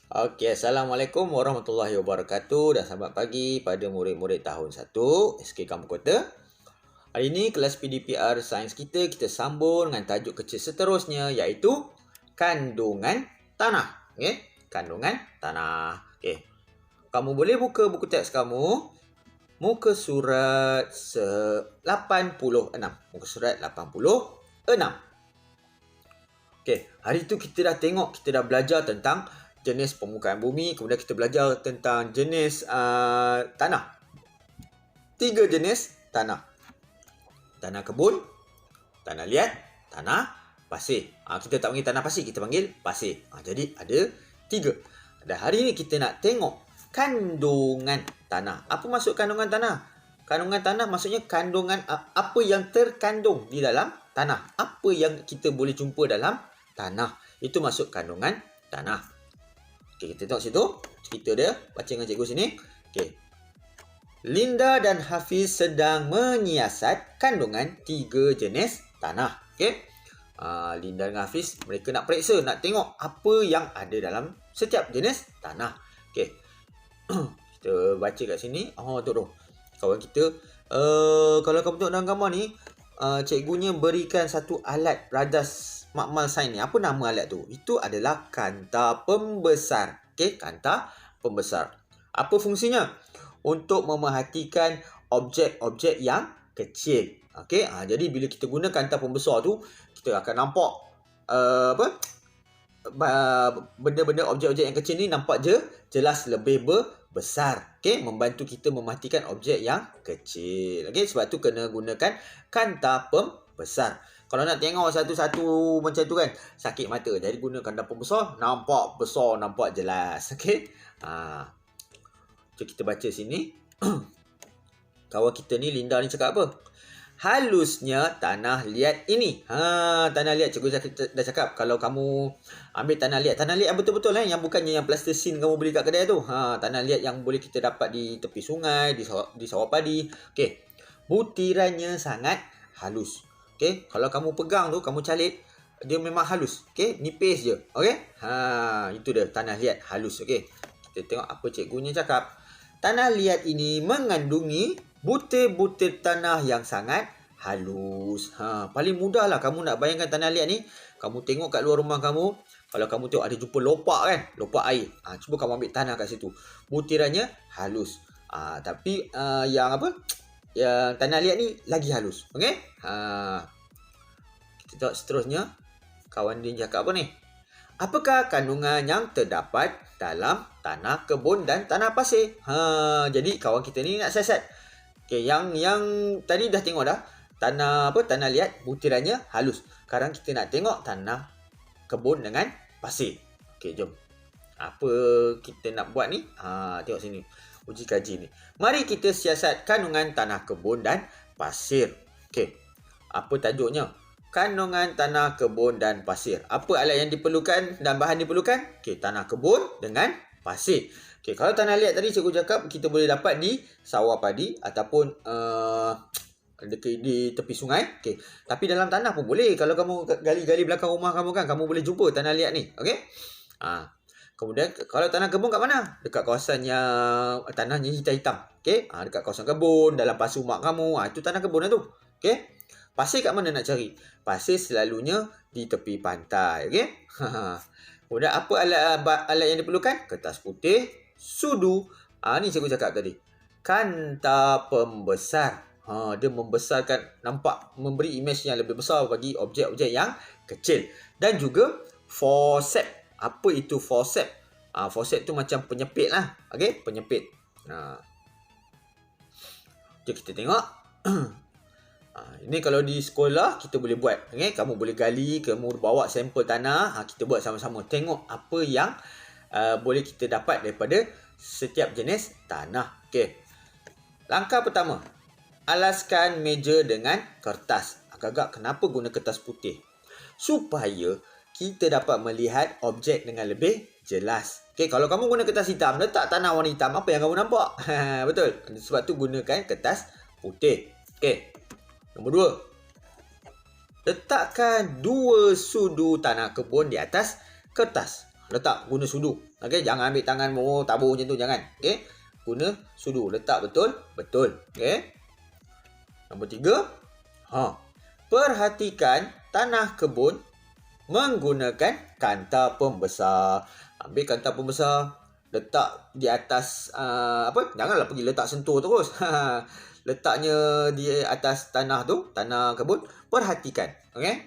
Okey, Assalamualaikum warahmatullahi wabarakatuh dan selamat pagi pada murid-murid tahun 1 SK Kampung Kota. Hari ini kelas PDPR Sains kita sambung dengan tajuk kecil seterusnya iaitu kandungan tanah. Okey, kandungan tanah. Okey. Kamu boleh buka buku teks kamu muka surat 86. Muka surat 86. Okey, hari tu kita dah belajar tentang jenis permukaan bumi, kemudian kita belajar tentang jenis tanah. 3 jenis tanah. Tanah kebun, tanah liat, tanah pasir. Kita tak panggil tanah pasir, kita panggil pasir. Jadi ada 3. Dan hari ni kita nak tengok kandungan tanah. Apa maksud kandungan tanah? Kandungan tanah maksudnya kandungan apa yang terkandung di dalam tanah. Apa yang kita boleh jumpa dalam tanah. Itu maksud kandungan tanah. Okey, kita tengok situ. Cerita dia. Baca dengan cikgu sini. Okey. Linda dan Hafiz sedang menyiasat kandungan 3 jenis tanah. Okey. Linda dan Hafiz, mereka nak periksa, nak tengok apa yang ada dalam setiap jenis tanah. Okey. Kita baca kat sini. Tu. Kawan kita. Kalau kamu tengok dalam gambar ni, cikgunya berikan satu alat radas makmal sains ni. Apa nama alat tu? Itu adalah kanta pembesar. Okey, kanta pembesar. Apa fungsinya? Untuk memerhatikan objek-objek yang kecil. Okey, jadi bila kita guna kanta pembesar tu, kita akan nampak benda-benda objek-objek yang kecil ni nampak jelas lebih besar. Okey, membantu kita memerhatikan objek yang kecil. Okey, sebab tu kena gunakan kanta pembesar. Kalau nak tengok satu-satu macam tu kan, sakit mata. Jadi guna kanta pembesar, nampak besar, nampak jelas. Okey. Jom kita baca sini. Kawan kita ni, Linda ni cakap apa? Halusnya tanah liat ini. Tanah liat, cikgu dah cakap. Kalau kamu ambil tanah liat yang betul-betul yang bukannya yang plastisin kamu beli kat kedai tu. Tanah liat yang boleh kita dapat di tepi sungai, di sawah padi. Okey. Butirannya sangat halus. Okey, kalau kamu pegang tu, kamu calit, dia memang halus. Okey, nipis je. Okey. Itu dia tanah liat halus. Okey. Kita tengok apa cikgunya cakap. Tanah liat ini mengandungi butir-butir tanah yang sangat halus. Paling mudah lah kamu nak bayangkan tanah liat ni. Kamu tengok kat luar rumah kamu. Kalau kamu tengok ada jumpa lopak kan. Lopak air. Cuba kamu ambil tanah kat situ. Butirannya halus. Tapi yang tanah liat ni lagi halus. Okey. Kita tengok seterusnya. Kawan dia cakap apa ni? Apakah kandungan yang terdapat dalam tanah kebun dan tanah pasir? Jadi kawan kita ni nak siasat. Okey, yang tadi dah tengok dah. Tanah liat butirannya halus. Sekarang kita nak tengok tanah kebun dengan pasir. Okey, jom. Apa kita nak buat ni? Tengok sini. Uji kaji ni. Mari kita siasat kandungan tanah kebun dan pasir. Okey. Apa tajuknya? Kandungan tanah kebun dan pasir. Apa alat yang diperlukan dan bahan diperlukan? Okey, tanah kebun dengan pasir. Okey, kalau tanah liat tadi cikgu cakap kita boleh dapat di sawah padi ataupun di tepi sungai. Okey. Tapi dalam tanah pun boleh. Kalau kamu gali-gali belakang rumah kamu kan, kamu boleh jumpa tanah liat ni. Okey? Kemudian kalau tanah kebun kat mana? Dekat kawasan yang tanahnya hitam-hitam. Okey? Dekat kawasan kebun, dalam pasu mak kamu. Itu tanah kebun lah tu. Okey? Pasir kat mana nak cari? Pasir selalunya di tepi pantai. Okey? Kemudian apa alat yang diperlukan? Kertas putih, sudu. Ni cikgu cakap tadi. Kanta pembesar. Dia membesarkan, nampak, memberi imej yang lebih besar bagi objek-objek yang kecil. Dan juga forceps. Apa itu forceps? Forceps tu macam penyepit lah. Okey? Penyepit. Jom kita tengok. Ini kalau di sekolah kita boleh buat. Okay? Kamu boleh gali, kamu bawa sampel tanah, kita buat sama-sama. Tengok apa yang boleh kita dapat daripada setiap jenis tanah. Okay. Langkah pertama, alaskan meja dengan kertas. Agak-agak kenapa guna kertas putih? Supaya kita dapat melihat objek dengan lebih jelas. Okay, kalau kamu guna kertas hitam, letak tanah warna hitam, apa yang kamu nampak? Betul. Sebab tu gunakan kertas putih. Okay. Nombor 2. Letakkan 2 sudu tanah kebun di atas kertas. letak guna sudu. Okey, jangan ambil tanganmu tabur macam tu, jangan. Okey, guna sudu, letak betul. Okey. Nombor 3, perhatikan tanah kebun menggunakan kanta pembesar. Ambil kanta pembesar, letak di atas janganlah pergi letak sentuh terus. Letaknya di atas tanah tu, tanah kebun, perhatikan. Okey?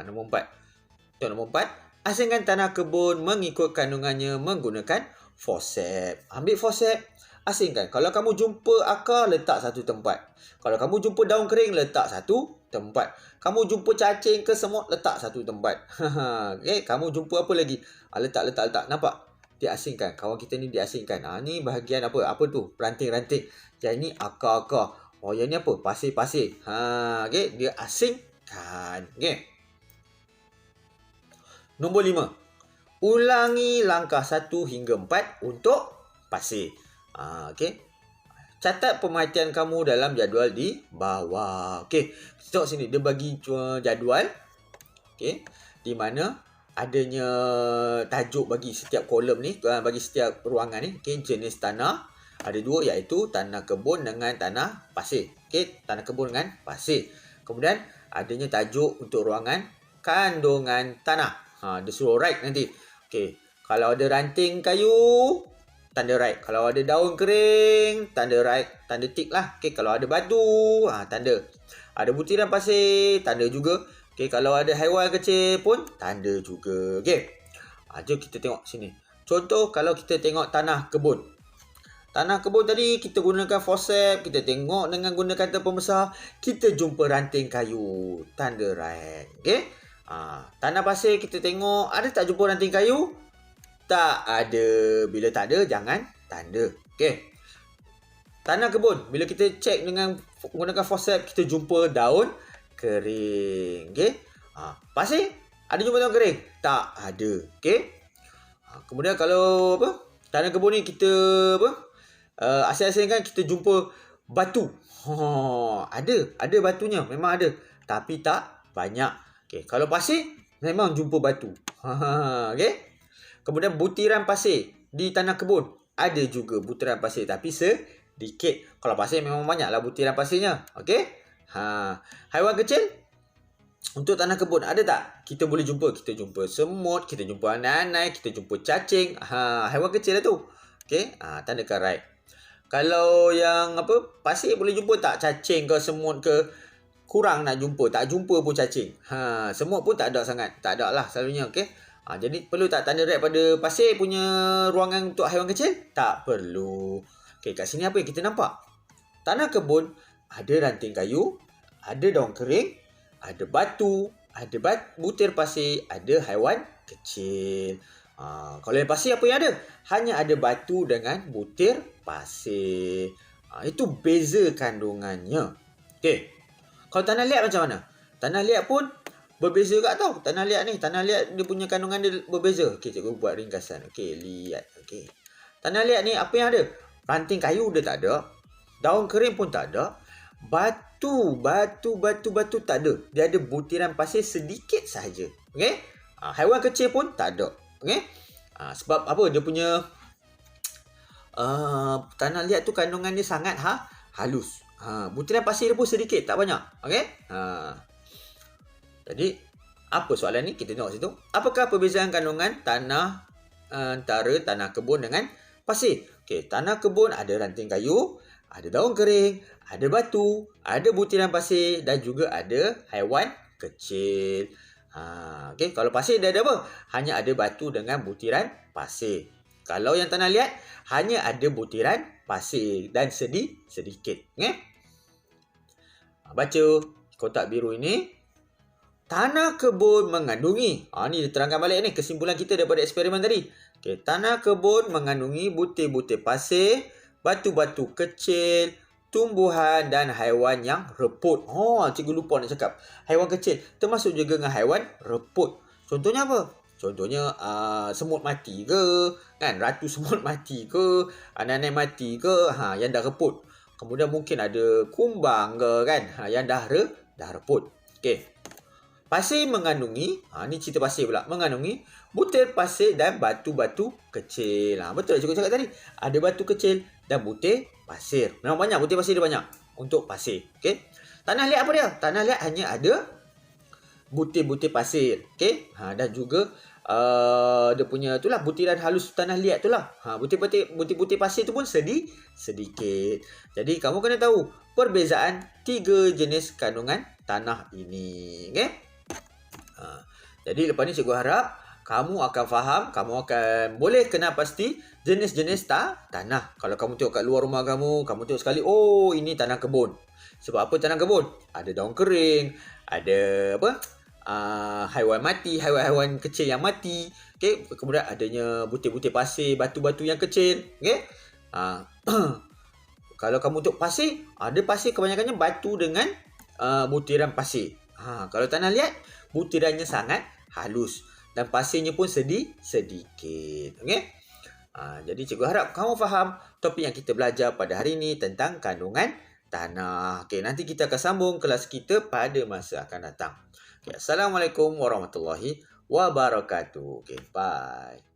Nombor 4. Nombor 4, asingkan tanah kebun mengikut kandungannya menggunakan forceps. Ambil forceps, asingkan. Kalau kamu jumpa akar, letak satu tempat. Kalau kamu jumpa daun kering, letak satu tempat. Kamu jumpa cacing ke semut, letak satu tempat. Okay? Kamu jumpa apa lagi? Letak. Nampak? Diasingkan. Kawan kita ni diasingkan. Ni bahagian apa? Apa tu? Ranting-ranting. Yang ni akar-akar. Yang ni apa? Pasir-pasir. Okay? Dia asingkan. Okay? Nombor 5. Ulangi langkah 1 hingga 4 untuk pasir. Okey. Catat pemerhatian kamu dalam jadual di bawah. Okey. Kita tengok sini. Dia bagi jadual. Okey. Di mana adanya tajuk bagi setiap kolom ni. Bagi setiap ruangan ni. Okey. Jenis tanah. Ada 2 iaitu tanah kebun dengan tanah pasir. Okey. Tanah kebun dengan pasir. Kemudian adanya tajuk untuk ruangan kandungan tanah. Dia suruh right nanti. Okey. Kalau ada ranting kayu, tanda right. Kalau ada daun kering, tanda right. Tanda tick lah. Okey. Kalau ada batu, tanda. Ada butiran pasir, tanda juga. Okey. Kalau ada haiwan kecil pun, tanda juga. Okey. Jom kita tengok sini. Contoh kalau kita tengok tanah kebun. Tanah kebun tadi kita gunakan forceps. Kita tengok dengan guna kata pembesar. Kita jumpa ranting kayu. Tanda right. Okey. Tanah pasir kita tengok ada tak jumpa ranting kayu? Tak ada. Bila tak ada, jangan tanda. Okey. Tanah kebun, bila kita cek dengan menggunakan forceps, kita jumpa daun kering. Okey. Pasir, ada jumpa daun kering? Tak ada. Okey. Kemudian kalau tanah kebun ni kita asing-asingkan kita jumpa batu. Ada batunya, memang ada. Tapi tak banyak. Okay. Kalau pasir, memang jumpa batu. Okay. Kemudian butiran pasir di tanah kebun. Ada juga butiran pasir tapi sedikit. Kalau pasir memang banyaklah butiran pasirnya. Okay. Haiwan kecil untuk tanah kebun ada tak? Kita boleh jumpa. Kita jumpa semut, kita jumpa anai-anai, kita jumpa cacing. Haiwan kecil lah tu. Okay. Tandakan right. Kalau yang pasir boleh jumpa tak cacing ke semut ke? Kurang nak jumpa. Tak jumpa pun cacing. Semut pun tak ada sangat. Tak ada lah selalunya. Okay? Jadi perlu tak tanda right pada pasir punya ruangan untuk haiwan kecil? Tak perlu. Okay, kat sini apa yang kita nampak? Tanah kebun ada ranting kayu, ada daun kering, ada batu, ada butir pasir, ada haiwan kecil. Kalau yang pasir apa yang ada? Hanya ada batu dengan butir pasir. Itu beza kandungannya. Okay. Kalau tanah liat macam mana? Tanah liat pun berbeza juga tau. Tanah liat dia punya kandungan dia berbeza. Okey, cikgu buat ringkasan. Okey, liat. Okey. Tanah liat ni apa yang ada? Ranting kayu dia tak ada. Daun kering pun tak ada. Batu tak ada. Dia ada butiran pasir sedikit sahaja. Okey? Haiwan kecil pun tak ada. Okey? Sebab apa? Dia punya tanah liat tu kandungan dia sangat halus. Butiran pasir dia pun sedikit, tak banyak. Okey? Jadi, apa soalan ni? Kita tengok situ. Apakah perbezaan kandungan tanah antara tanah kebun dengan pasir? Okey, tanah kebun ada ranting kayu, ada daun kering, ada batu, ada butiran pasir dan juga ada haiwan kecil. Okey, kalau pasir dia ada apa? Hanya ada batu dengan butiran pasir. Kalau yang tanah liat, hanya ada butiran pasir dan sedikit. Okay? Baca kotak biru ini. Tanah kebun mengandungi. Ni diterangkan balik ni kesimpulan kita daripada eksperimen tadi. Okay, tanah kebun mengandungi butir-butir pasir, batu-batu kecil, tumbuhan dan haiwan yang reput. Cikgu lupa nak cakap. Haiwan kecil termasuk juga dengan haiwan reput. Contohnya apa? Contohnya semut mati ke, kan? Ratu semut mati ke, anai mati ke, yang dah reput. Kemudian mungkin ada kumbang ke, kan? Yang dah reput. Okey. Pasir mengandungi, ni cerita pasir pula, mengandungi butir pasir dan batu-batu kecil. Betul cikgu cakap tadi. Ada batu kecil dan butir pasir. Memang banyak, butir pasir dia banyak untuk pasir. Okey. Tanah liat apa dia? Tanah liat hanya ada butir-butir pasir. Okey. Dan juga dia punya itulah butiran halus tanah liat itulah. Butir-butir pasir tu pun sedikit. Jadi kamu kena tahu perbezaan 3 jenis kandungan tanah ini. Okey. Jadi lepas ni cikgu harap kamu akan faham, kamu akan boleh kenal pasti jenis-jenis tanah. Kalau kamu tengok kat luar rumah kamu tengok sekali, oh ini tanah kebun. Sebab apa tanah kebun? Ada daun kering, ada haiwan mati, haiwan kecil yang mati. Okey, kemudian adanya butir-butir pasir, batu-batu yang kecil. Okey. Kalau kamu tengok pasir, ada pasir kebanyakannya batu dengan butiran pasir. Kalau tanah liat, butirannya sangat halus dan pasirnya pun sedikit. Okey. Jadi cikgu harap kamu faham topik yang kita belajar pada hari ini tentang kandungan tanah. Okey, nanti kita akan sambung kelas kita pada masa akan datang. Okay, Assalamualaikum warahmatullahi wabarakatuh. Okay, bye.